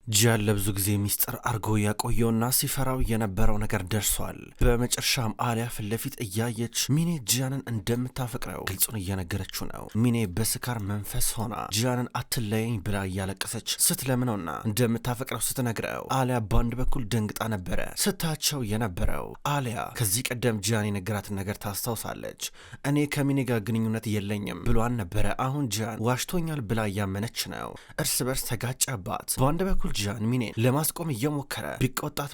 ጂያን ለብዙ ጊዜ ሚስጥር አርጎ ያቆየውና ሲፈራው የነበረው ነገር ደርሷል። በመጨረሻም አሊያ ፊት ለፊት እያየች ሚኔ ጂያንን እንደምታፈቅረው ግልጹን እየነገረችው ነው። ሚኔ በስካር መንፈስ ሆና ጂያንን አትለየኝ ብላ እያለቀሰች ስትለምነውና እንደምታፈቅረው ስትነግረው አሊያ በአንድ በኩል ደንግጣ ነበረ ስታቸው የነበረው። አሊያ ከዚህ ቀደም ጂያን የነገራትን ነገር ታስታውሳለች። እኔ ከሚኔ ጋር ግንኙነት የለኝም ብሏን ነበረ። አሁን ጂያን ዋሽቶኛል ብላ እያመነች ነው። እርስ በርስ ተጋጨባት። በአንድ በኩል ጂያን ሚኔን ለማስቆም እየሞከረ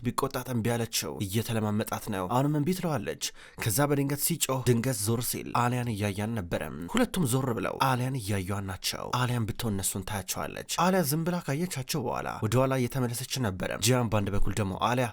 ቢቆጣት እምቢ አለችው። እየተለማመጣት ነው። አሁንም እምቢ ትለዋለች። ከዛ በድንገት ሲጮህ ድንገት ዞር ሲል አሊያን እያያን ነበረም። ሁለቱም ዞር ብለው አሊያን እያዩዋን ናቸው። አሊያን ብትሆን እነሱን ታያቸዋለች። አሊያ ዝም ብላ ካየቻቸው በኋላ ወደኋላ እየተመለሰች ነበረ። ጂያን በአንድ በኩል ደግሞ አሊያ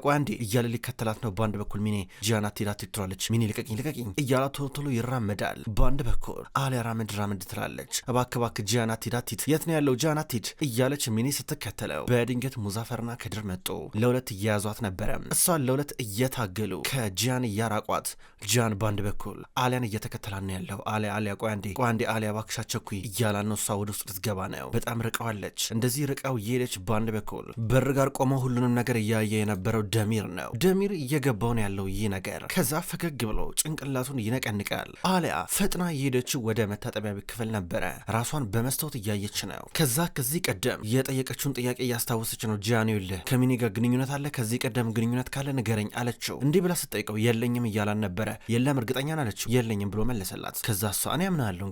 ቆይ አንዴ እያለ ሊከተላት ነው። በአንድ በኩል ሚኔ ጂያን አትሄድ ትለዋለች። ሚኔ ልቀቂኝ እያላ ቶሎ ይራመዳል። በአንድ በኩል አሊያ ራመድ ትላለች። እባክህ ጂያን አትሄድ የት ነው ያለው ጂያን አትሄድ እያለች ሚኔ ስትከተል በድንገት ሙዛፈርና ከድር መጡ። ለሁለት እያያዟት ነበረ። እሷን ለሁለት እየታገሉ ከጂያን እያራቋት፣ ጂያን ባንድ በኩል አሊያን እየተከተላን ነው ያለው። አሊያ ቆይ አንዴ አሊያ እባክሽ አትቸኩይ እያላ ነው። እሷ ወደ ውስጥ ልትገባ ነው። በጣም ርቀዋለች። እንደዚህ ርቀው እየሄደች ባንድ በኩል በር ጋር ቆመው ሁሉንም ነገር እያየ የነበረው ደሚር ነው። ደሚር እየገባው ነው ያለው ይህ ነገር። ከዛ ፈገግ ብሎ ጭንቅላቱን ይነቀንቃል። አሊያ ፈጥና እየሄደችው ወደ መታጠቢያ ክፍል ነበረ። ራሷን በመስታወት እያየች ነው። ከዚህ ቀደም የጠየቀችውን ጥያቄ እያስታወሰች ነው። ጂያን ይኸውልህ ከሚኔ ጋር ግንኙነት አለ? ከዚህ ቀደም ግንኙነት ካለ ንገረኝ አለችው። እንዲህ ብላ ስትጠይቀው የለኝም እያላን ነበረ። የለም እርግጠኛን አለችው። የለኝም ብሎ መለሰላት። ከዛ እሷ እኔ አምናለሁ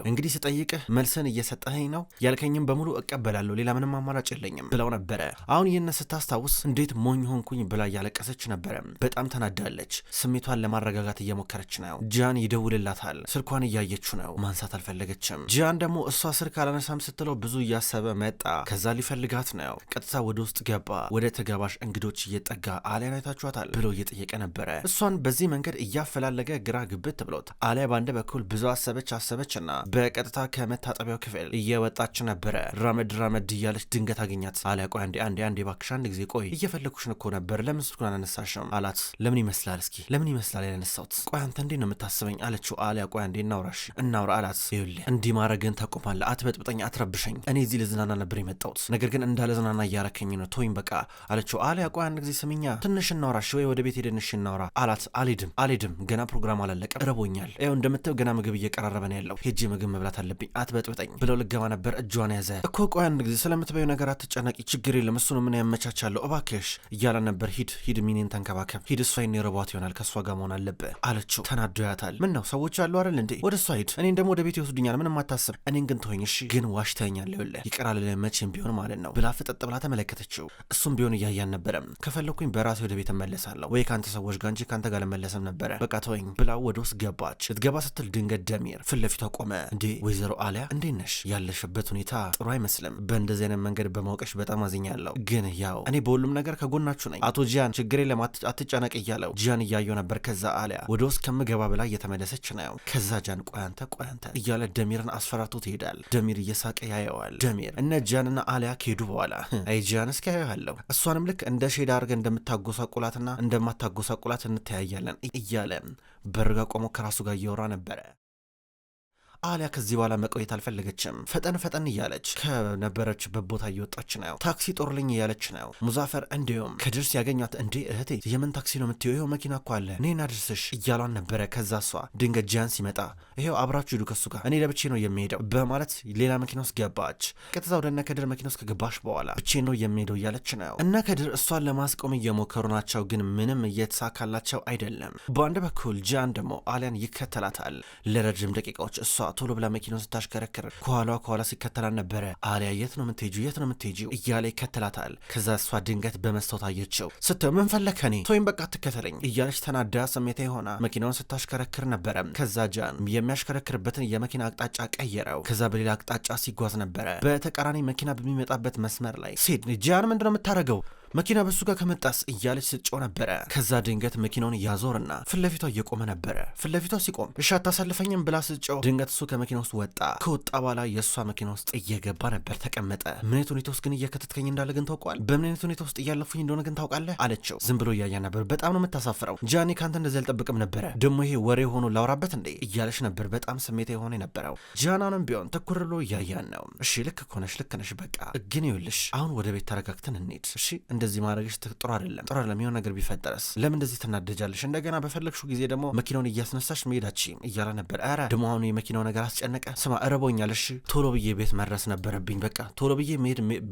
እንግዲህ ስጠይቅህ መልስን እየሰጠኸኝ ነው ያልከኝም በሙሉ እቀበላለሁ፣ ሌላ ምንም አማራጭ የለኝም ብለው ነበረ። አሁን ይህን ስታስታውስ እንዴት ሞኝ ሆንኩኝ ብላ እያለቀሰች ነበረ። በጣም ተናዳለች። ስሜቷን ለማረጋጋት እየሞከረች ነው። ጂያን ይደውልላታል። ስልኳን እያየችው ነው። ማንሳት አልፈለገችም። ጂያን ደግሞ እሷ ስልክ አላነሳም ስትለው ብዙ እያሰበ መጣ። ከዛ ሊፈልጋት ነው። ቀጥታ ወደ ውስጥ ገባ። ወደ ተጋባዥ እንግዶች እየጠጋ አሊያን አይታችኋታል ብሎ እየጠየቀ ነበረ። እሷን በዚህ መንገድ እያፈላለገ ግራ ግብት ብሎት አሊያ በአንድ በኩል ብዙ አሰበችና በቀጥታ ከመታጠቢያው ክፍል እየወጣች ነበረ። ራመድ እያለች ድንገት አገኛት። አሊያ ቆይ አንዴ እባክሽ አንድ ጊዜ ቆይ እየፈለኩሽ እኮ ነበር ለምን ስልኩን አላነሳሽም አላት። ለምን ይመስላል ያነሳሁት? ቆይ አንተ እንዴት ነው የምታስበኝ አለችው። አሊያ ቆይ አንዴ እናውራ አላት። ይኸውልህ እንዲህ ማረግን ታቆማለህ። አትበጥብጠኝ፣ አትረብሸኝ። እኔ እዚህ ልዝናና ነበር የመጣሁት ነገር ግን እንዳለዝናና እያረከኝ ነው። ቶይም በቃ አለችው። አሊያ ቆይ አንድ ጊዜ ስምኛ ትንሽ እናውራሽ ወይ ወደ ቤት ሄደንሽ እናውራ አላት። አልሄድም ገና ፕሮግራም አላለቀም፣ ረቦኛል። ይኸው እንደምታየው ገና ምግብ እየቀራረበ ነው ያለው። ሄጄ ምግብ መብላት አለብኝ። አትበጥብጠኝ ብለው ልገባ ነበር። እጇን ያዘ። እኮ ቆይ አንድ ጊዜ ስለምትበዩ ነገር አትጨነቂ፣ ችግር የለም እሱን ምን ያመቻቻለሁ እባክሽ እያለ ነበር። ሂድ ሚኔን ተንከባከብ፣ ሂድ እሷ ይኔ ረቧት ይሆናል ከእሷ ጋር መሆን አለብህ አለችው። ተናዶ ያታል። ምን ነው ሰዎች አሉ አይደል እንዴ? ወደ እሷ ሂድ፣ እኔን ደግሞ ወደ ቤት ይወስዱኛል፣ ምንም አታስብ። እኔን ግን ተወኝ እሺ። ግን ዋሽተኛል፣ ይኸውልህ ይቀራል መቼም ቢሆን ማለት ነው ብላ ፍጠጥ ብላ ተመለከተችው። እሱም ቢሆን እያያን ነበረም። ከፈለኩኝ በራሴ ወደ ቤት እመለሳለሁ ወይ ከአንተ ሰዎች ጋር እንጂ ከአንተ ጋር ልመለስም ነበረ፣ በቃ ተወኝ ብላ ወደ ውስጥ ገባች። ልትገባ ስትል ድንገት ደሚር ፊት ለፊቷ ቆመ። እንዴ ወይዘሮ አሊያ እንዴት ነሽ? ያለሽበት ሁኔታ ጥሩ አይመስልም። በእንደዚህ አይነት መንገድ በማውቀሽ በጣም አዝኛለሁ። ግን ያው እኔ በሁሉም ነገር ከጎናችሁ ነኝ። አቶ ጂያን ችግር የለም አትጨነቅ እያለው ጂያን እያየው ነበር። ከዛ አሊያ ወደ ውስጥ ከምገባ ብላ እየተመለሰች ነው። ከዛ ጂያን ቆይ አንተ እያለ ደሚርን አስፈራርቶ ትሄዳል። ደሚር እየሳቀ ያየዋል። ደሚር እነ ጂያንና አሊያ ከሄዱ በኋላ አይ ጂያን እስኪ ያየዋለሁ እሷንም ልክ እንደ ሼዳ አድርገህ እንደምታጎሳቁላትና እንደማታጎሳቁላት እንተያያለን እያለ በርጋ ቆሞ ከራሱ ጋር እያወራ ነበረ። አሊያ ከዚህ በኋላ መቆየት አልፈለገችም። ፈጠን እያለች ከነበረችበት ቦታ እየወጣች ነው። ታክሲ ጦርልኝ እያለች ነው። ሙዛፈር እንዲሁም ከድር ሲያገኟት እንዴ እህቴ የምን ታክሲ ነው የምትይው? ይኸው መኪና እኮ አለ እኔን አድርስሽ እያሏን ነበረ። ከዛ እሷ ድንገት ጂያን ሲመጣ ይኸው አብራችሁ ሂዱ ከሱ ጋር እኔ ለብቼ ነው የሚሄደው በማለት ሌላ መኪና ውስጥ ገባች። ቀጥታ ወደ እነ ከድር መኪና ውስጥ ከገባሽ በኋላ ብቼ ነው የሚሄደው እያለች ነው። እነ ከድር እሷን ለማስቆም እየሞከሩ ናቸው፣ ግን ምንም እየተሳካላቸው አይደለም። በአንድ በኩል ጂያን ደግሞ አሊያን ይከተላታል ለረጅም ደቂቃዎች። እሷ ቶሎ ብላ መኪናውን ስታሽከረክር ከኋላ ሲከተላል ነበረ። አሊያ የት ነው የምትሄጂው እያለ ይከተላታል። ከዛ እሷ ድንገት በመስታወት አየችው። ስትው ምን ፈለክ ከኔ? ቶይም በቃ ትከተለኝ እያለች ተናዳ ስሜታ የሆና መኪናውን ስታሽከረክር ነበረ። ከዛ ጂያን የሚያሽከረክርበትን የመኪና አቅጣጫ ቀየረው። ከዛ በሌላ አቅጣጫ ሲጓዝ ነበረ። በተቃራኒ መኪና በሚመጣበት መስመር ላይ ሴት ጂያን ምንድነው የምታደርገው? መኪና በሱ ጋር ከመጣስ እያለች ስትጮህ ነበረ። ከዛ ድንገት መኪናውን ያዞርና ፊት ለፊቷ እየቆመ ነበረ። ፊት ለፊቷ ሲቆም እሺ አታሳልፈኝም ብላ ስትጮህ ድንገት እሱ ከመኪና ውስጥ ወጣ። ከወጣ በኋላ የእሷ መኪና ውስጥ እየገባ ነበር ተቀመጠ። ምን አይነት ሁኔታ ውስጥ ግን እየከተትከኝ እንዳለ ግን ታውቀዋል? በምን አይነት ሁኔታ ውስጥ እያለፉኝ እንደሆነ ግን ታውቃለህ አለችው። ዝም ብሎ እያያ ነበር። በጣም ነው የምታሳፍረው ጃኒ፣ ካንተ እንደዚህ አልጠብቅም ነበረ። ደግሞ ይሄ ወሬ ሆኖ ላውራበት እንዴ እያለች ነበር። በጣም ስሜታ የሆነ የነበረው ጃናንም ቢሆን ትኩር ብሎ እያያን ነው። እሺ ልክ ከሆነሽ ልክ ነሽ፣ በቃ ግን ይኸውልሽ አሁን ወደ ቤት ተረጋግተን እንሂድ። እሺ እንደዚህ ማድረግሽ ጥሩ አይደለም፣ ጥሩ አይደለም። የሆነ ነገር ቢፈጠረስ? ለምን እንደዚህ ትናደጃለሽ? እንደገና በፈለግሽው ጊዜ ደግሞ መኪናውን እያስነሳሽ መሄዳችም እያለ ነበር። ኧረ ደግሞ አሁን የመኪናው ነገር አስጨነቀ። ስማ እረቦኛል። እሺ ቶሎ ብዬ ቤት መድረስ ነበረብኝ። በቃ ቶሎ ብዬ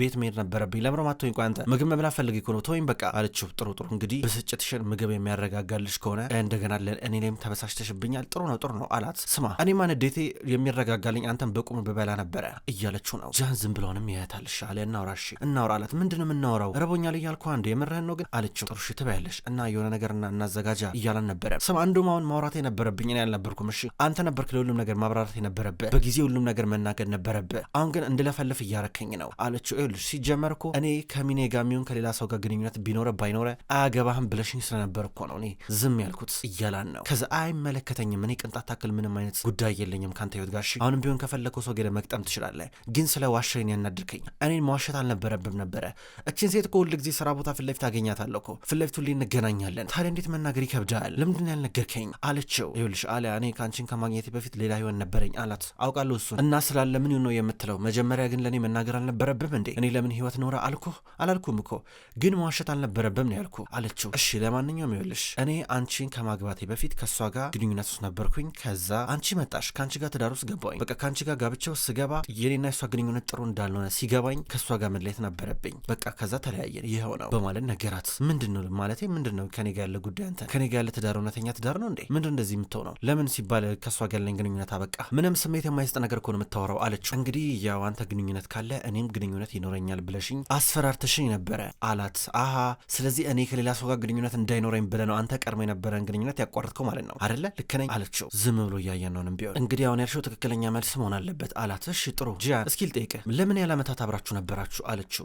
ቤት መሄድ ነበረብኝ። ለምሮ ማቶኝ ቆይ አንተ ምግብ መብላት ፈልግ እኮ ነው ተወኝ በቃ አለችው። ጥሩ እንግዲህ ብስጭትሽን ምግብ የሚያረጋጋልሽ ከሆነ እንደገና እኔ ላይም ተበሳጭተሽብኛል። ጥሩ ነው አላት። ስማ እኔማ ንዴቴ የሚረጋጋልኝ አንተን በቁም ብበላ ነበረ እያለችው ነው። ጃን ዝም ብሎንም ያያታልሽ አለ። እናውራ አላት። ምንድነው የምናወራው? ረቦኛል እያልኩ አንዴ የምርህን ነው ግን አለችው። ጥሩ እሺ ትበያለሽ እና የሆነ ነገር እናዘጋጃ እያለን ነበረ። ስማ እንደውም አሁን ማውራት የነበረብኝ እኔ አልነበርኩም። እሺ አንተ ነበርክ ለሁሉም ነገር ማብራራት የነበረብህ፣ በጊዜ ሁሉም ነገር መናገር ነበረብህ። አሁን ግን እንድለፈልፍ እያረከኝ ነው አለችው። ይኸውልሽ ሲጀመር እኮ እኔ ከሚኔ ጋር የሚሆን ከሌላ ሰው ጋር ግንኙነት ቢኖረ ባይኖረ አያገባህም ብለሽኝ ስለነበር እኮ ነው እኔ ዝም ያልኩት እያላን ነው። ከዛ አይመለከተኝም፣ እኔ ቅንጣት ታክል ምንም አይነት ጉዳይ የለኝም ካንተ ህይወት ጋር። እሺ አሁንም ቢሆን ከፈለከው ሰው ገደ መቅጠም ትችላለህ፣ ግን ስለ ዋሸኝ ያናድርከኝ። እኔን መዋሸት አልነበረብም ነበረ። እችን ሴት እኮ ሁል ጊዜ ስራ ቦታ ፊት ለፊት አገኛታለሁ እኮ፣ ፊት ለፊት ሁሌ እንገናኛለን። ታዲያ እንዴት መናገር ይከብዳል? ለምንድን ያልነገርከኝ አለችው። ይኸውልሽ አሊያ እኔ ከአንቺን ከማግኘቴ በፊት ሌላ ህይወት ነበረኝ አላት። አውቃለሁ እሱን እና ስላለ ምን ነው የምትለው? መጀመሪያ ግን ለእኔ መናገር አልነበረብም እንዴ? እኔ ለምን ህይወት ኖረ አልኩህ አላልኩም እኮ፣ ግን መዋሸት አልነበረብም ነው ያልኩ አለችው። እሺ ለማንኛውም ይኸውልሽ እኔ አንቺን ከማግባቴ በፊት ከእሷ ጋር ግንኙነት ውስጥ ነበርኩኝ። ከዛ አንቺ መጣሽ፣ ከአንቺ ጋር ትዳር ውስጥ ገባኝ። በቃ ከአንቺ ጋር ጋብቻ ውስጥ ስገባ የኔና የሷ ግንኙነት ጥሩ እንዳልሆነ ሲገባኝ ከእሷ ጋር መለየት ነበረብኝ። በቃ ከዛ ተለያየን፣ ይኸው ነው በማለት ነገራት። ምንድን ነው ማለቴ ምንድን ነው ከኔ ጋር ያለ ጉዳይ? አንተ ከኔ ጋር ያለ ትዳር እውነተኛ ትዳር ነው እንዴ? ምንድን እንደዚህ የምትሆነው? ለምን ሲባል ከእሷ ጋር ያለኝ ግንኙነት አበቃ። ምንም ስሜት የማይሰጥ ነገር እኮ ነው የምታወራው አለችው። እንግዲህ ያው አንተ ግንኙነት ካለ እኔም ግንኙነት ይኖረኛል ብለሽኝ አስፈራርተሽኝ ነበረ አላት። አሃ ስለዚህ እኔ ከሌላ ሰው ጋር ግንኙነት እንዳይኖረኝ ብለህ ነው አንተ ቀድሞ የነበረን ግንኙነት ያቋረጥከው ማለት ነው አይደለ? ልክ ነኝ አለችው። ዝም ብሎ እያየን ነውንም ቢሆን እንግዲህ አሁን ያልሽው ትክክለኛ መልስ መሆን አለበት አላት። እሺ ጥሩ ጂያን እስኪ ልጠይቅህ ለምን ያለ ዓመታት አብራችሁ ነበራችሁ አለችው።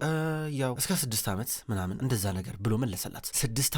ያው እስከ 6 ዓመት ምናምን እንደዛ ነገር ብሎ መለሰላት። 6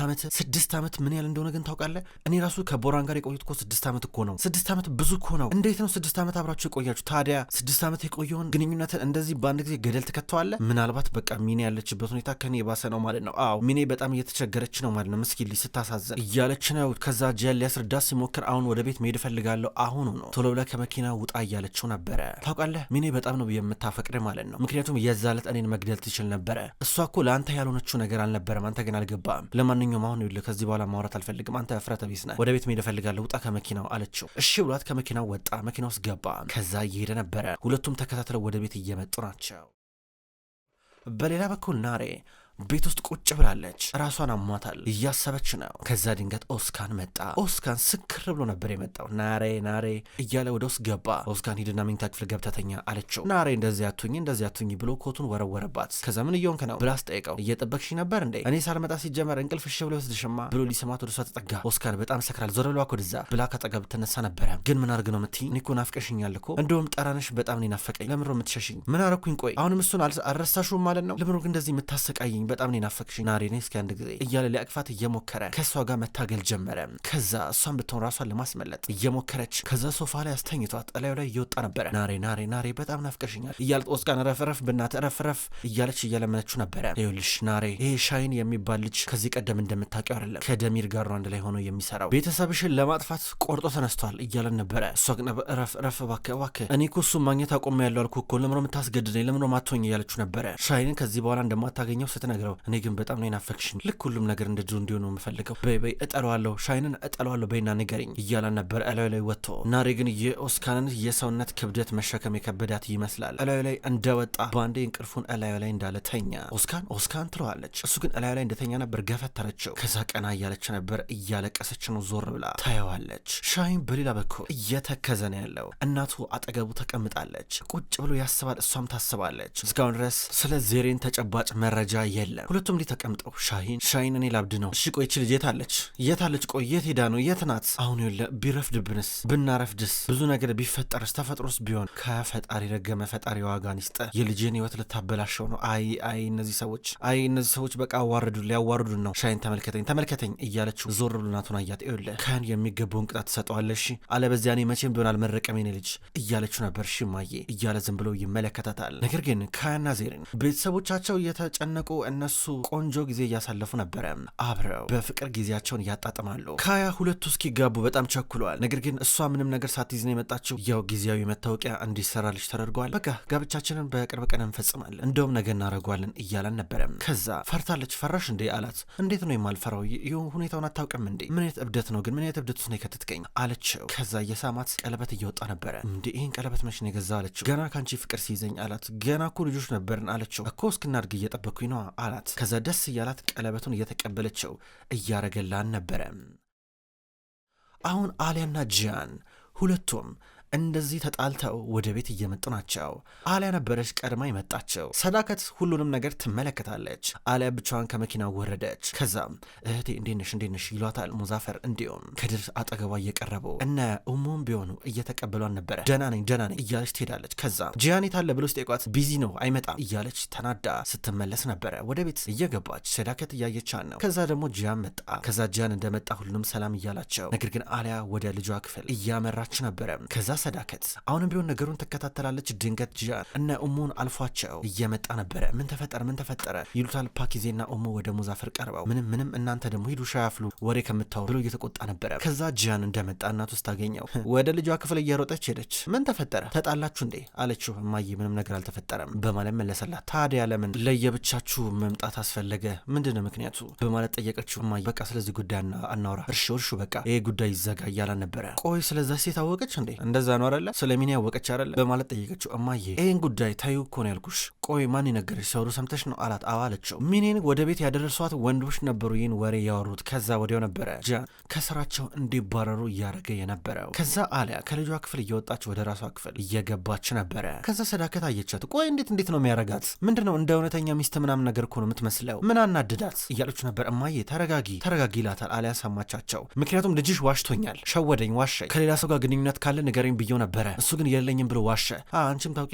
ዓመት ምን ያህል እንደሆነ ግን ታውቃለህ? እኔ ራሱ ከቦራን ጋር የቆዩት እኮ 6 ዓመት እኮ ነው። 6 ዓመት ብዙ እኮ ነው። እንዴት ነው 6 ዓመት አብራችሁ የቆያችሁ? ታዲያ 6 ዓመት የቆየውን ግንኙነትን እንደዚህ በአንድ ጊዜ ገደል ትከተዋለህ? ምናልባት በቃ ሚኔ ያለችበት ሁኔታ ከኔ የባሰ ነው ማለት ነው። አዎ ሚኔ በጣም እየተቸገረች ነው ማለት ነው። ምስኪን ልጅ ስታሳዘን እያለች ነው። ከዛ ጂያን ሊያስረዳት ሲሞክር አሁን ወደ ቤት መሄድ እፈልጋለሁ አሁኑ ነው ቶሎ ብለህ ከመኪና ውጣ እያለችው ነበረ። ታውቃለህ ሚኔ በጣም ነው የምታፈቅር ማለት ነው። ምክንያቱም የዛለት እኔን መግደል ትችል ነበረ። እሷ እኮ ለአንተ ያልሆነችው ነገር አልነበረም። አንተ ግን አልገባም። ለማንኛውም አሁን ይኸውልህ ከዚህ በኋላ ማውራት አልፈልግም። አንተ እፍረተ ቢስ ነህ። ወደ ቤት መሄድ እፈልጋለሁ ውጣ ከመኪናው አለችው። እሺ ብሏት ከመኪናው ወጣ። መኪና ውስጥ ገባ። ከዛ እየሄደ ነበረ። ሁለቱም ተከታትለው ወደ ቤት እየመጡ ናቸው። በሌላ በኩል ናሬ ቤት ውስጥ ቁጭ ብላለች። ራሷን አሟታል፣ እያሰበች ነው። ከዛ ድንገት ኦስካን መጣ። ኦስካን ስክር ብሎ ነበር የመጣው። ናሬ እያለ ወደ ውስጥ ገባ። ኦስካን ሂድና መኝታ ክፍል ገብተተኛ አለችው። ናሬ እንደዚህ አቱኝ ብሎ ኮቱን ወረወረባት። ከዛ ምን እየሆንክ ነው ብላ አስጠየቀው። እየጠበቅሽ ነበር እንዴ? እኔ ሳልመጣ ሲጀመር እንቅልፍ እሺ ብሎ ይወስድሽማ ብሎ ሊሰማት ወደ እሷ ተጠጋ። ኦስካን በጣም ሰክራል፣ ዞር ብሎ ወደዛ ብላ ከጠገብ ትነሳ ነበረ። ግን ምን አርግ ነው የምትይኝ? እኔ እኮ ናፍቀሽኛል እኮ፣ እንደውም ጠራንሽ በጣም ነው ናፈቀኝ። ለምን ነው የምትሸሽኝ? ምን አረኩኝ? ቆይ አሁንም እሱን አልረሳሽውም ማለት ነው? ለምን ነው እንደዚህ የምታሰቃይኝ? በጣም ነው ናፈቅሽኝ ናሬ ነኝ እስኪ አንድ ጊዜ እያለ ሊያቅፋት እየሞከረ ከእሷ ጋር መታገል ጀመረ። ከዛ እሷን ብትሆን ራሷን ለማስመለጥ እየሞከረች ከዛ ሶፋ ላይ አስተኝቷት እላዩ ላይ እየወጣ ነበረ። ናሬ በጣም ናፍቀሽኛል እያለ ኦስካን ረፍረፍ ብናት ረፍረፍ እያለች እየለመነችው ነበረ። ይኸውልሽ ናሬ ይሄ ሻይን የሚባል ልጅ ከዚህ ቀደም እንደምታውቂው አይደለም ከደሚር ጋር ነው አንድ ላይ ሆኖ የሚሰራው። ቤተሰብሽን ለማጥፋት ቆርጦ ተነስቷል እያለን ነበረ። እሷ ግን ረፍ እባክህ እኔ እኮ እሱን ማግኘት አቆሜያለሁ አልኩህ እኮ ለምሮ የምታስገድደኝ ለምሮ ማትሆኝ እያለችው ነበረ። ሻይንን ከዚህ በኋላ እንደማታገኘው ስትነግረው እኔ ግን በጣም ነው ናፈቅሽኝ፣ ልክ ሁሉም ነገር እንደ ድሮ እንዲሆን ነው የምፈልገው፣ በይ እጠለዋለሁ፣ ሻይንን እጠለዋለሁ በይና ንገሪኝ እያላን ነበር። እላዩ ላይ ወጥቶ ናሬ ግን የኦስካንን የሰውነት ክብደት መሸከም የከበዳት ይመስላል። እላዩ ላይ እንደወጣ በአንዴ እንቅልፉን እላዩ ላይ እንዳለ ተኛ። ኦስካን ትለዋለች። እሱ ግን እላዩ ላይ እንደተኛ ነበር ገፈተረችው። ከዛ ቀና እያለች ነበር፣ እያለቀሰች ነው። ዞር ብላ ታየዋለች። ሻይን በሌላ በኩል እየተከዘ ነው ያለው። እናቱ አጠገቡ ተቀምጣለች። ቁጭ ብሎ ያስባል፣ እሷም ታስባለች። እስካሁን ድረስ ስለ ዜሬን ተጨባጭ መረጃ የለም። ሁለቱም እንዲህ ተቀምጠው ሻሂን እኔ ላብድ ነው። እሺ ቆይ እቺ ልጅ የታለች? ቆይ የት ሄዳ ነው? የት ናት? አሁን ቢረፍድብንስ? ብናረፍድስ? ብዙ ነገር ቢፈጠርስ? ተፈጥሮስ ቢሆን ከፈጣሪ ረገመ ፈጣሪ ዋጋን ይስጠ። የልጅን ህይወት ልታበላሸው ነው። አይ እነዚህ ሰዎች በቃ ሊያዋርዱን ነው። ሻሂን ተመልከተኝ እያለችው ዞር ብሎ እናቱን አያት። ይኸውልህ ካህን የሚገባውን ቅጣት ትሰጠዋለሽ፣ አለበዚያ እኔ መቼም ቢሆን አልመረቀም የኔ ልጅ እያለችው ነበር። እሺ እማዬ እያለ ዝም ብሎ ይመለከታታል። ነገር ግን ካህንና ዜሪን ቤተሰቦቻቸው እየተጨነቁ እነሱ ቆንጆ ጊዜ እያሳለፉ ነበረ። አብረው በፍቅር ጊዜያቸውን እያጣጥማሉ። ካያ ሁለቱ እስኪጋቡ በጣም ቸኩሏል። ነገር ግን እሷ ምንም ነገር ሳትይዝ ነው የመጣችው። ያው ጊዜያዊ መታወቂያ እንዲሰራልሽ ተደርጓል። በቃ ጋብቻችንን በቅርብ ቀን እንፈጽማለን፣ እንደውም ነገ እናደርገዋለን እያለን ነበረ። ከዛ ፈርታለች። ፈራሽ እንዴ አላት። እንዴት ነው የማልፈራው? ሁኔታውን አታውቅም እንዴ? ምን አይነት እብደት ነው ግን? ምን አይነት እብደት ውስጥ ነው የከተትከኝ አለችው። ከዛ የሳማት ቀለበት እየወጣ ነበረ። እንዴ ይህን ቀለበት መች ነው የገዛ አለችው። ገና ካንቺ ፍቅር ሲይዘኝ አላት። ገና እኮ ልጆች ነበርን አለችው። እኮ እስክናድግ እየጠበኩኝ ነው አላት። ከዛ ደስ እያላት ቀለበቱን እየተቀበለችው እያረገላን ነበረ። አሁን አሊያና ጂያን ሁለቱም እንደዚህ ተጣልተው ወደ ቤት እየመጡ ናቸው። አሊያ ነበረች ቀድማ የመጣቸው። ሰዳከት ሁሉንም ነገር ትመለከታለች። አሊያ ብቻዋን ከመኪና ወረደች። ከዛም እህቴ እንዴት ነሽ ይሏታል ሙዛፈር እንዲሁም ከድር አጠገቧ እየቀረቡ እነ ኡሙም ቢሆኑ እየተቀበሏን ነበረ። ደህና ነኝ እያለች ትሄዳለች። ከዛ ጂያን የታለ ብሎ ሲጠይቋት ቢዚ ነው አይመጣም እያለች ተናዳ ስትመለስ ነበረ። ወደ ቤት እየገባች ሰዳከት እያየቻን ነው። ከዛ ደግሞ ጂያን መጣ። ከዛ ጂያን እንደመጣ ሁሉንም ሰላም እያላቸው፣ ነገር ግን አሊያ ወደ ልጇ ክፍል እያመራች ነበረ። ከዛ ሰዳከት አሁንም ቢሆን ነገሩን ትከታተላለች። ድንገት ጂያን እነ ኡሙን አልፏቸው እየመጣ ነበረ። ምን ተፈጠረ ይሉታል ፓኪዜና ኡሙ ወደ ሙዛፈር ቀርበው ምንም እናንተ ደግሞ ሂዱ ሻይ አፍሉ ወሬ ከምታወሩ ብሎ እየተቆጣ ነበረ። ከዛ ጂያን እንደመጣ እናቱ ስታገኘው ወደ ልጇ ክፍል እየሮጠች ሄደች። ምን ተፈጠረ? ተጣላችሁ እንዴ አለችው። እማዬ ምንም ነገር አልተፈጠረም በማለት መለሰላት። ታዲያ ለምን ለየብቻችሁ መምጣት አስፈለገ? ምንድነው ምክንያቱ በማለት ጠየቀችው። እማዬ በቃ ስለዚህ ጉዳይ አናውራ፣ እርሹ በቃ ይሄ ጉዳይ ይዘጋ እያላን ነበረ። ቆይ ስለዛ ሴት አወቀች እንዴ? እንደዛ ነው አይደለ? ስለሚኔ ያወቀች አይደለ? በማለት ጠየቀችው። እማዬ ይሄን ጉዳይ ታዩ እኮ ነው ያልኩሽ። ቆይ ማን ይነገርሽ? ሰውሩ ሰምተሽ ነው አላት። አዎ አለችው። ሚኔን ወደ ቤት ያደረሷት ወንዶች ነበሩ ይህን ወሬ ያወሩት። ከዛ ወዲያው ነበረ ጂያን ከስራቸው እንዲባረሩ እያደረገ የነበረው። ከዛ አሊያ ከልጇ ክፍል እየወጣች ወደ ራሷ ክፍል እየገባች ነበረ። ከዛ ሰዳከት አየቻት። ቆይ እንዴት ነው የሚያረጋት? ምንድነው እንደ እውነተኛ ሚስት ምናምን ነገር እኮ ነው የምትመስለው፣ ምን አናድዳት እያለች ነበር። እማዬ ተረጋጊ ይላታል። አሊያ ሰማቻቸው። ምክንያቱም ልጅሽ ዋሽቶኛል፣ ሸወደኝ፣ ዋሸኝ፣ ከሌላ ሰው ጋር ግንኙነት ካለ ንገረኝ ብዬው ነበረ፣ እሱ ግን የለኝም ብሎ ዋሸ። አንቺም ታውቂ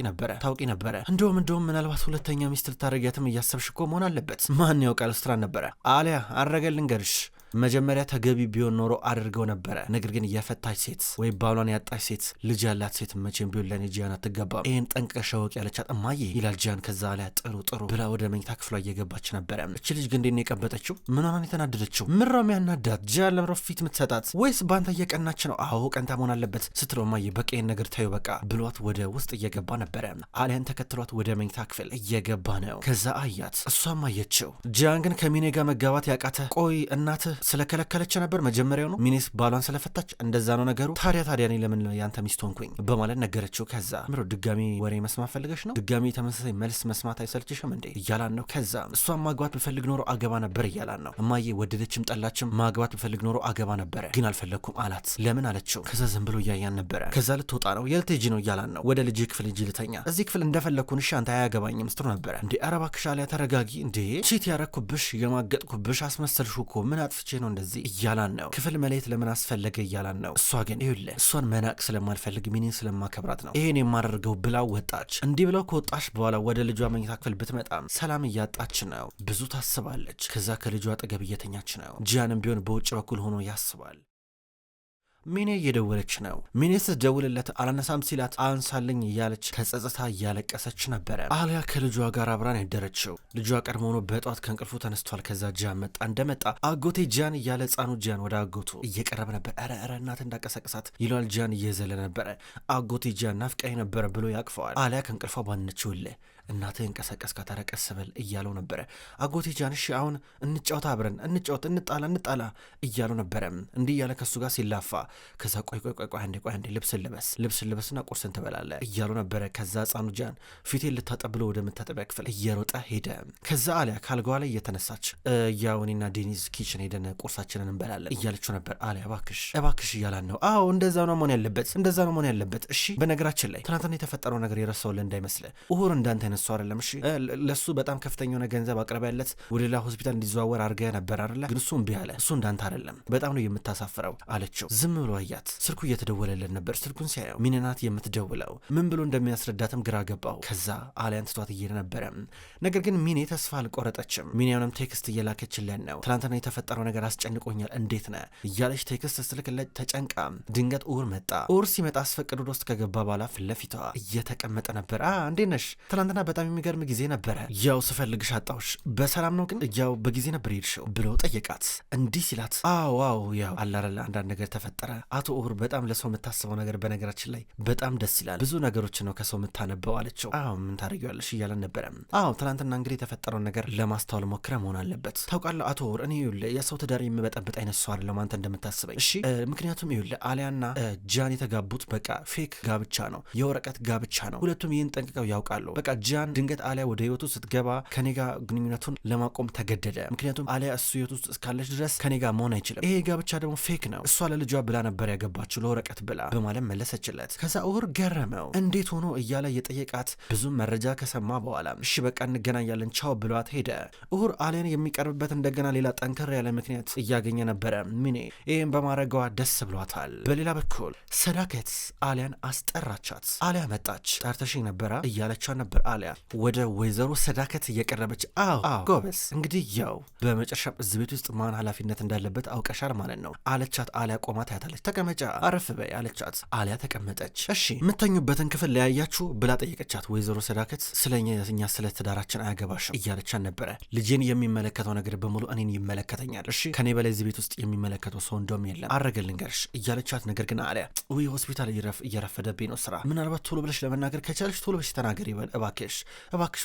ነበረ። እንደውም ምናልባት ሁለተኛ ሚስት ልታረጊያትም እያሰብሽ እኮ መሆን አለበት። ማን ያውቃል ስትራን ነበረ። አሊያ አረገልን ገርሽ መጀመሪያ ተገቢ ቢሆን ኖሮ አድርገው ነበረ። ነገር ግን የፈታች ሴት ወይ ባሏን ያጣች ሴት ልጅ ያላት ሴት መቼም ቢሆን ለኔ ጂያን አትገባም፣ ይህን ጠንቅቀሽ እወቂ ያለቻት እማዬ ይላል ጂያን። ከዛ አሊያ ጥሩ ብላ ወደ መኝታ ክፍሏ እየገባች ነበረ። እቺ ልጅ ግን እንዴት ነው የቀበጠችው? ምን ሆናን የተናደደችው? ምራው የሚያናዳት ጂያን ለምሮ ፊት የምትሰጣት ወይስ ባንተ እየቀናች ነው? አዎ ቀንታ መሆን አለበት ስትለው እማዬ በቃ ይህን ነገር ታዩ በቃ ብሏት ወደ ውስጥ እየገባ ነበረ። አሊያን ተከትሏት ወደ መኝታ ክፍል እየገባ ነው። ከዛ አያት፣ እሷም አየችው። ጂያን ግን ከሚኔ ጋር መጋባት ያቃተ ቆይ እናትህ ስለከለከለች ነበር መጀመሪያው ነው ሚኔስ ባሏን ስለፈታች እንደዛ ነው ነገሩ። ታዲያ እኔ ለምን ያንተ ሚስት ሆንኩኝ በማለት ነገረችው። ከዛ ምሮ ድጋሚ ወሬ መስማት ፈልገሽ ነው? ድጋሚ ተመሳሳይ መልስ መስማት አይሰልችሽም እንዴ እያላን ነው። ከዛ እሷን ማግባት ብፈልግ ኖሮ አገባ ነበር እያላን ነው። እማዬ ወደደችም ጠላችም ማግባት ብፈልግ ኖሮ አገባ ነበረ ግን አልፈለግኩም አላት። ለምን አለችው። ከዛ ዝም ብሎ እያያን ነበረ። ከዛ ልትወጣ ነው የልትሄጂ ነው እያላን ነው። ወደ ልጅ ክፍል እንጂ ልተኛ እዚህ ክፍል እንደፈለግኩን እሺ አንተ አያገባኝም ስትሮ ነበረ። እንዴ ኧረ እባክሽ አሊያ ተረጋጊ። እንዴ ቺት ያረኩብሽ የማገጥኩብሽ አስመሰልሽ እኮ ምን አጥፍቼ ነው እንደዚህ እያላን ነው። ክፍል መለየት ለምን አስፈለገ እያላን ነው። እሷ ግን ይኸውልህ እሷን መናቅ ስለማልፈልግ ሚኔን ስለማከብራት ነው ይሄን የማደርገው ብላ ወጣች። እንዲህ ብለው ከወጣች በኋላ ወደ ልጇ መኝታ ክፍል ብትመጣም ሰላም እያጣች ነው። ብዙ ታስባለች። ከዛ ከልጇ አጠገብ እየተኛች ነው። ጂያንም ቢሆን በውጭ በኩል ሆኖ ያስባል። ሚኔ እየደወለች ነው። ሚኔ ስትደውልለት አላነሳም ሲላት አንሳልኝ እያለች ተጸጽታ እያለቀሰች ነበረ። አሊያ ከልጇ ጋር አብራን ያደረችው። ልጇ ቀድሞ ሆኖ በጧት ከእንቅልፉ ተነስቷል። ከዛ ጂያን መጣ። እንደመጣ አጎቴ ጂያን እያለ ህፃኑ ጂያን ወደ አጎቱ እየቀረበ ነበር። ኧረ እናት እንዳቀሰቅሳት ይለዋል። ጂያን እየዘለ ነበረ። አጎቴ ጂያን ናፍቃኝ ነበረ ብሎ ያቅፈዋል። አሊያ ከእንቅልፏ ባነችውልህ እናትህ እንቀሰቀስ ካተረቀስ በል እያለው ነበረ። አጎቴ ጂያን እሺ አሁን እንጫወት አብረን እንጫወት እንጣላ እያለው ነበረ። እንዲህ እያለ ከሱ ጋር ሲላፋ ከዛ ቆይ አንዴ ልብስ ልበስና ቁርስን ትበላለህ እያለው ነበረ። ከዛ ህፃኑ ጂያን ፊቴን ልታጠብ ብሎ ወደ መታጠቢያ ክፍል እየሮጠ ሄደ። ከዛ አሊያ ካልጋዋ ላይ እየተነሳች ያው እኔና ዴኒዝ ኪችን ሄደን ቁርሳችንን እንበላለን እያለችው ነበር። አሊያ እባክሽ እያላን ነው። አዎ እንደዛ ነው መሆን ያለበት እሺ በነገራችን ላይ ትናንትና የተፈጠረው ነገር የረሳውልህ እንዳይመስልህ እሁር እንዳንተ አይነት እሱ አይደለም እሺ ለሱ በጣም ከፍተኛ የሆነ ገንዘብ አቅርበለት ወደ ሌላ ሆስፒታል እንዲዘዋወር አድርገህ ነበር አይደለ? ግን እሱ እምቢ አለ። እሱ እንዳንተ አይደለም፣ በጣም ነው የምታሳፍረው አለችው። ዝም ብሎ አያት። ስልኩ እየተደወለለት ነበር። ስልኩን ሲያየው ሚኔ ናት የምትደውለው። ምን ብሎ እንደሚያስረዳትም ግራ ገባው። ከዛ አሊያን ትቷት እየሄደ ነበረ። ነገር ግን ሚኔ ተስፋ አልቆረጠችም። ሚኔውንም ቴክስት እየላከችለን ነው። ትናንትና የተፈጠረው ነገር አስጨንቆኛል እንዴት ነህ እያለች ቴክስት ስትልክለት ተጨንቃ ድንገት ኡር መጣ። ኡር ሲመጣ አስፈቅዶ ውስጥ ከገባ በኋላ ፊት ለፊቷ እየተቀመጠ ነበር። እንዴት ነሽ? ትናንትና በጣም የሚገርም ጊዜ ነበረ። ያው ስፈልግሽ አጣሁሽ። በሰላም ነው ግን? ያው በጊዜ ነበር ሄድሽው ብሎ ጠየቃት። እንዲህ ሲላት አዎ ያው አላረላ አንዳንድ ነገር ተፈጠረ። አቶ ኡር በጣም ለሰው የምታስበው ነገር በነገራችን ላይ በጣም ደስ ይላል። ብዙ ነገሮችን ነው ከሰው የምታነበው አለችው። ምን ታደርጊዋለሽ እያለን ነበረ። ትናንትና እንግዲህ የተፈጠረውን ነገር ለማስተዋል ሞክረ መሆን አለበት። ታውቃለህ አቶ ኡር እኔ ይኸውልህ የሰው ትዳር የምበጠብጥ አይነት ሰው አይደለም አንተ እንደምታስበኝ እሺ። ምክንያቱም ይኸውልህ አሊያና ጃን የተጋቡት በቃ ፌክ ጋብቻ ነው፣ የወረቀት ጋብቻ ነው። ሁለቱም ይህን ጠንቅቀው ያውቃሉ። በቃ ጃን ድንገት አሊያ ወደ ህይወቱ ስትገባ ከኔ ጋር ግንኙነቱን ለማቆም ተገደደ። ምክንያቱም አሊያ እሱ ህይወት ውስጥ እስካለች ድረስ ከኔ ጋር መሆን አይችልም። ይሄ ጋብቻ ደግሞ ፌክ ነው። እሷ ለልጇ ብላ ነበር ያገባችው ለወረቀት ብላ በማለት መለሰችለት። ከዛ ኡር ገረመው። እንዴት ሆኖ እያለ የጠየቃት ብዙ መረጃ ከሰማ በኋላ እሺ በቃ እንገናኛለን ቻው ብሏት ሄደ። ኡር አሊያን የሚቀርብበት እንደገና ሌላ ጠንከር ያለ ምክንያት እያገኘ ነበረ። ሚኔ ይህም በማድረጓ ደስ ብሏታል። በሌላ በኩል ሰዳከት አሊያን አስጠራቻት። አሊያ መጣች። ጠርተሽኝ ነበረ እያለቻ ነበር። አሊያ ወደ ወይዘሮ ሰዳከት እየቀረበች አዎ ጎበዝ እንግዲህ ያው በመጨረሻ እዚህ ቤት ውስጥ ማን ኃላፊነት እንዳለበት አውቀሻል ማለት ነው አለቻት። አሊያ ቆማ ታያታለች። ተቀመጫ አረፍ በይ አለቻት። አሊያ ተቀመጠች። እሺ የምተኙበትን ክፍል ለያያችሁ ብላ ጠየቀቻት። ወይዘሮ ሰዳከት ስለኛ ስለ ትዳራችን አያገባሽም እያለቻን ነበረ። ልጄን የሚመለከተው ነገር በሙሉ እኔን ይመለከተኛል እሺ ከኔ በላይ እዚህ ቤት ውስጥ የሚመለከተው ሰው እንደውም የለም አረገልኝ ገርሽ እያለቻት ነገር ግን አሊያ ወይ ሆስፒታል እየረፈደብኝ ነው ስራ ምናልባት ቶሎ ብለሽ ለመናገር ከቻለሽ ቶሎ ብለሽ ተናገሪ እባክሽ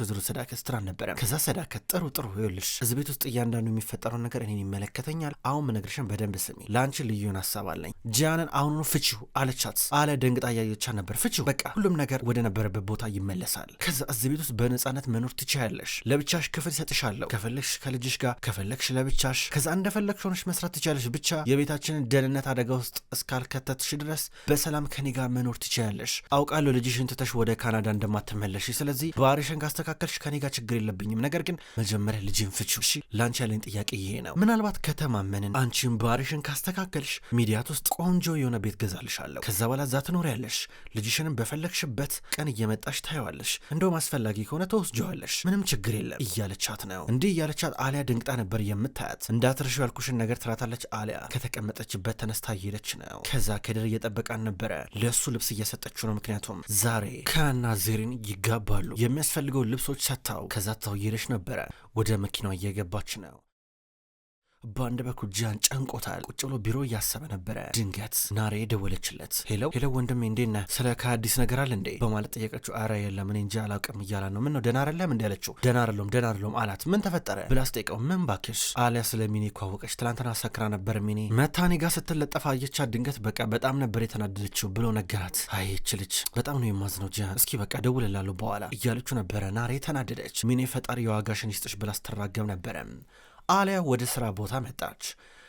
ወይዘሮ ሰዳከት ስትራ ነበረ። ከዛ ሰዳከት ጥሩ ይኸውልሽ እዚህ ቤት ውስጥ እያንዳንዱ የሚፈጠረው ነገር እኔን ይመለከተኛል። አሁን ምነግርሽን በደንብ ስሚ። ለአንቺ ልዩን ሀሳብ አለኝ። ጂያንን አሁኑኑ ፍቺው አለቻት። አሊያ ደንግጣ እያየቻት ነበር። ፍቺው በቃ ሁሉም ነገር ወደ ነበረበት ቦታ ይመለሳል። ከዛ እዚህ ቤት ውስጥ በነጻነት መኖር ትችያለሽ። ለብቻሽ ክፍል ሰጥሻለሁ። ከፈለግሽ ከልጅሽ ጋር ከፈለግሽ ለብቻሽ ከዛ እንደፈለግሽ ሆነሽ መስራት ትችያለሽ። ብቻ የቤታችንን ደህንነት አደጋ ውስጥ እስካልከተትሽ ድረስ በሰላም ከኔ ጋር መኖር ትችያለሽ። አውቃለሁ ልጅሽን ትተሽ ወደ ካናዳ እንደማትመለሽ። ስለዚህ ባህሪሽን ካስተካከልሽ ከኔ ጋር ችግር የለብኝም። ነገር ግን መጀመሪያ ልጅን ፍቺው እሺ። ላንቺ ያለኝ ጥያቄ ይሄ ነው። ምናልባት ከተማመንን አንቺን ባህሪሽን ካስተካከልሽ ሚዲያት ውስጥ ቆንጆ የሆነ ቤት ገዛልሻለሁ። ከዛ በኋላ እዛ ትኖሪያለሽ። ልጅሽንም በፈለግሽበት ቀን እየመጣሽ ታየዋለሽ። እንደውም አስፈላጊ ከሆነ ተወስጀዋለሽ። ምንም ችግር የለም እያለቻት ነው። እንዲህ እያለቻት አሊያ ድንግጣ ነበር የምታያት። እንዳትርሺው ያልኩሽን ነገር ትላታለች። አሊያ ከተቀመጠችበት ተነስታ እየሄደች ነው። ከዛ ከድር እየጠበቃን ነበረ። ለእሱ ልብስ እየሰጠችው ነው። ምክንያቱም ዛሬ ካና ዜሪን ይጋባሉ። የሚያስፈልገው ልብሶች ሰጥታው ከዛ ታው እየሄደች ነበረ። ወደ መኪናዋ እየገባች ነው። በአንድ በኩል ጃን ጨንቆታል። ቁጭ ብሎ ቢሮ እያሰበ ነበረ። ድንገት ናሬ ደወለችለት። ሄሎ ወንድሜ እንዴት ነህ? ስለ ከአዲስ ነገር አለ እንዴ በማለት ጠየቀችው። አረ የለም እኔ እንጃ አላውቅም እያላ ነው። ምን ነው ደህና አይደለም እንዴ አለችው። ደህና አይደለም አላት። ምን ተፈጠረ ብላ ስጠይቀው ምን ባክሽ አሊያ ስለ ሚኔ እኮ ትላንትና ሰክራ ነበር። ሚኔ መታኔ ጋር ስትለጠፋ አየቻት። ድንገት በቃ በጣም ነበር የተናደደችው ብሎ ነገራት። አይ ይህች ልጅ በጣም ነው የማዝነው ጃን፣ እስኪ በቃ ደውልላለሁ በኋላ እያለችው ነበረ። ናሬ ተናደደች። ሚኔ ፈጣሪ የዋጋሽን ይስጥሽ ብላ ስትራገም ነበረ። አሊያ ወደ ስራ ቦታ መጣች።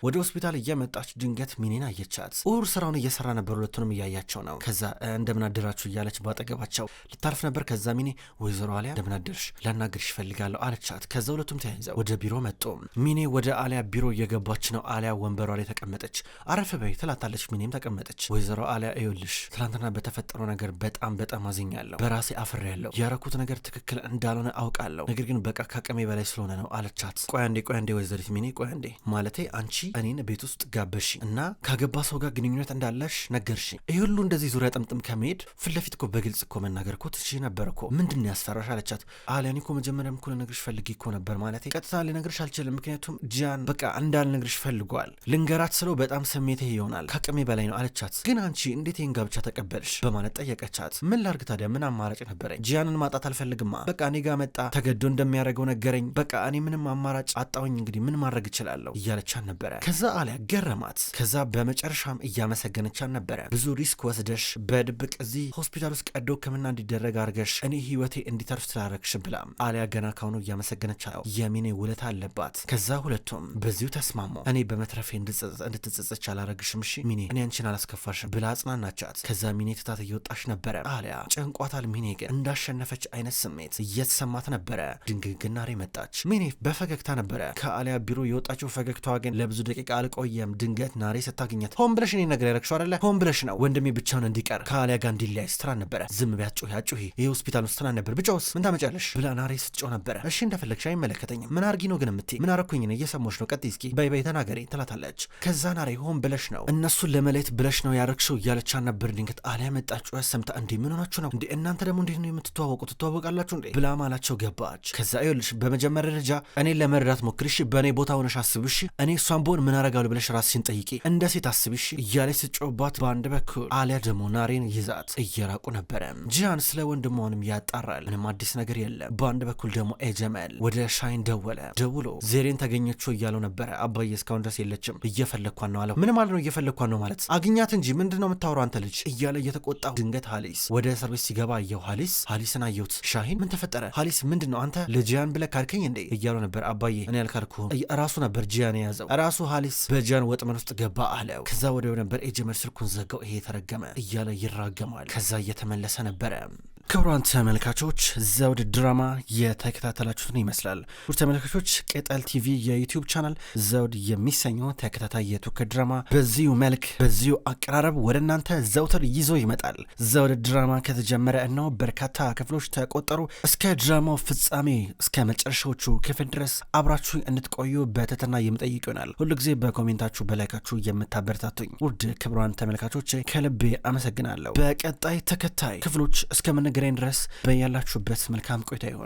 ወደ ሆስፒታል እየመጣች ድንገት ሚኔን አየቻት። ኡር ስራውን እየሰራ ነበር። ሁለቱንም እያያቸው ነው። ከዛ እንደምን አደራችሁ እያለች ባጠገባቸው ልታርፍ ነበር። ከዛ ሚኔ ወይዘሮ አሊያ እንደምን አደርሽ ላናግርሽ እፈልጋለሁ አለቻት። ከዛ ሁለቱም ተያይዘው ወደ ቢሮ መጡ። ሚኔ ወደ አሊያ ቢሮ እየገባች ነው። አሊያ ወንበሯ ላይ ተቀመጠች። አረፍ በይ ትላታለች። ሚኔም ተቀመጠች። ወይዘሮ አሊያ እዩልሽ ትናንትና በተፈጠረው ነገር በጣም አዝኛለሁ። በራሴ አፍሬያለሁ። ያረኩት ነገር ትክክል እንዳልሆነ አውቃለሁ። ነገር ግን በቃ ከአቅሜ በላይ ስለሆነ ነው አለቻት። ቆይ አንዴ ወይዘሪት ሚኔ ቆይ አንዴ ማለቴ አንቺ እኔን ቤት ውስጥ ጋበሽ እና ካገባ ሰው ጋር ግንኙነት እንዳለሽ ነገርሽ። ይህ ሁሉ እንደዚህ ዙሪያ ጥምጥም ከመሄድ ፊት ለፊት እኮ በግልጽ እኮ መናገር እኮ ትችይ ነበር እኮ። ምንድን ነው ያስፈራሽ አለቻት። አሊያን እኮ መጀመሪያም እኮ ልነግርሽ ፈልጌ እኮ ነበር። ማለቴ ቀጥታ ልነግርሽ አልችልም፣ ምክንያቱም ጂያን በቃ እንዳልነግርሽ ፈልጓል። ልንገራት ስለው በጣም ስሜቴ ይሆናል፣ ከአቅሜ በላይ ነው አለቻት። ግን አንቺ እንዴት ይህን ጋብቻ ተቀበልሽ በማለት ጠየቀቻት። ምን ላርግ ታዲያ ምን አማራጭ ነበረኝ? ጂያንን ማጣት አልፈልግማ። በቃ እኔ ጋር መጣ፣ ተገዶ እንደሚያደርገው ነገረኝ። በቃ እኔ ምንም አማራጭ አጣሁኝ። እንግዲህ ምን ማድረግ እችላለሁ እያለቻት ነበረ። ከዛ አሊያ ገረማት። ከዛ በመጨረሻም እያመሰገነቻን ነበረ። ብዙ ሪስክ ወስደሽ በድብቅ እዚህ ሆስፒታል ውስጥ ቀዶ ሕክምና እንዲደረግ አድርገሽ እኔ ህይወቴ እንዲተርፍ ስላደረግሽ ብላ አሊያ ገና ካሁኑ እያመሰገነቻው የሚኔ ውለታ አለባት። ከዛ ሁለቱም በዚሁ ተስማሙ። እኔ በመትረፌ እንድትጸጸች አላረግሽም እሺ ሚኔ፣ እኔ አንቺን አላስከፋሽም ብላ አጽናናቻት። ከዛ ሚኔ ትታት እየወጣች ነበረ። አሊያ ጨንቋታል። ሚኔ ግን እንዳሸነፈች አይነት ስሜት እየተሰማት ነበረ። ድንግግ ናሬ መጣች። ሚኔ በፈገግታ ነበረ ከአሊያ ቢሮ የወጣችው። ፈገግታዋ ግን ለብዙ ደቂቃ አልቆየም። ድንገት ናሬ ስታገኘት ሆን ብለሽ እኔ ነገር ያረግሽው አይደለ? ሆን ብለሽ ነው ወንድሜ ብቻውን እንዲቀር ከአሊያ ጋር እንዲለያይ ስትራን ነበረ። ዝም ቢያት ጩሂ ይሄ ሆስፒታል ውስጥ ስትራን ነበር። ብቻውስ ምን ታመጫለሽ ብላ ናሬ ስትጮህ ነበረ። እሺ እንደፈለግሽ አይመለከተኝም። ምን አርጊ ነው ግን የምትይ? ምን አረኩኝ ነው? እየሰማሽ ነው? ቀጥይ እስኪ በይ ተናገሪ ትላታለች። ከዛ ናሬ ሆን ብለሽ ነው እነሱን ለመለየት ብለሽ ነው ያረግሽው እያለቻን ነበር። ድንገት አሊያ መጣች። ጩኸት ሰምታ እንዴ ምን ሆናችሁ ነው እንዴ? እናንተ ደግሞ እንዴት ነው የምትተዋወቁት? ትተዋወቃላችሁ እንዴ ብላ ማላቸው ገባች። ከዛ ይኸውልሽ በመጀመሪያ ደረጃ እኔን ለመረዳት ሞክሪሽ፣ በእኔ ቦታ ሆነሽ አስብሽ፣ እኔ እሷን ብሆን ምን አረጋለሁ ብለሽ ራስሽን ጠይቂ፣ እንደ ሴት አስብሽ እያለች ስጮባት፣ በአንድ በኩል አሊያ ደግሞ ናሬን ይዛት እየራቁ ነበረ። ጂያን ስለ ወንድሟንም ያጣራል። ምንም አዲስ ነገር የለም። በአንድ በኩል ደግሞ ኤጀመል ወደ ሻይን ደውሎ ዜሬን ተገኘችው እያለው ነበረ። አባዬ እስካሁን ድረስ የለችም እየፈለግኳን ነው አለው። ምን ማለት ነው እየፈለግኳን ነው ማለት? አግኛት እንጂ ምንድን ነው የምታወራው አንተ ልጅ እያለ እየተቆጣው፣ ድንገት ሀሊስ ወደ እስር ቤት ሲገባ አየው። ሀሊስን አየሁት። ሻሂን ምን ተፈጠረ? ሀሊስ ምንድን ነው አንተ ለጂያን ብለህ ካልከኝ እንዴ እያለው ነበር። አባዬ እኔ ያልካልኩህም ራሱ ነበር ጂያን የያዘው፣ ራሱ ሀሊስ በጂያን ወጥመድ ውስጥ ገባ አለው። ከዛ ወዲያው ነበር ኤጀመል ስልኩን ዘጋው። ይሄ የተረገመ እያለ ይራገማል። ከዛ እየተመለሰ ነበረ። ክቡራን ተመልካቾች ዘውድ ድራማ የተከታተላችሁትን ይመስላል። ውድ ተመልካቾች ቅጠል ቲቪ የዩቲዩብ ቻናል ዘውድ የሚሰኘው ተከታታይ የቱርክ ድራማ በዚሁ መልክ በዚሁ አቀራረብ ወደ እናንተ ዘውትር ይዞ ይመጣል። ዘውድ ድራማ ከተጀመረ እነው በርካታ ክፍሎች ተቆጠሩ። እስከ ድራማው ፍጻሜ እስከ መጨረሻዎቹ ክፍል ድረስ አብራችሁ እንድትቆዩ በትህትና የምጠይቅ ይሆናል። ሁሉ ጊዜ በኮሜንታችሁ በላይካችሁ የምታበረታቱኝ ውድ ክቡራን ተመልካቾች ከልቤ አመሰግናለሁ። በቀጣይ ተከታይ ክፍሎች እስከምን ድረስ በያላችሁበት መልካም ቆይታ ይሆን።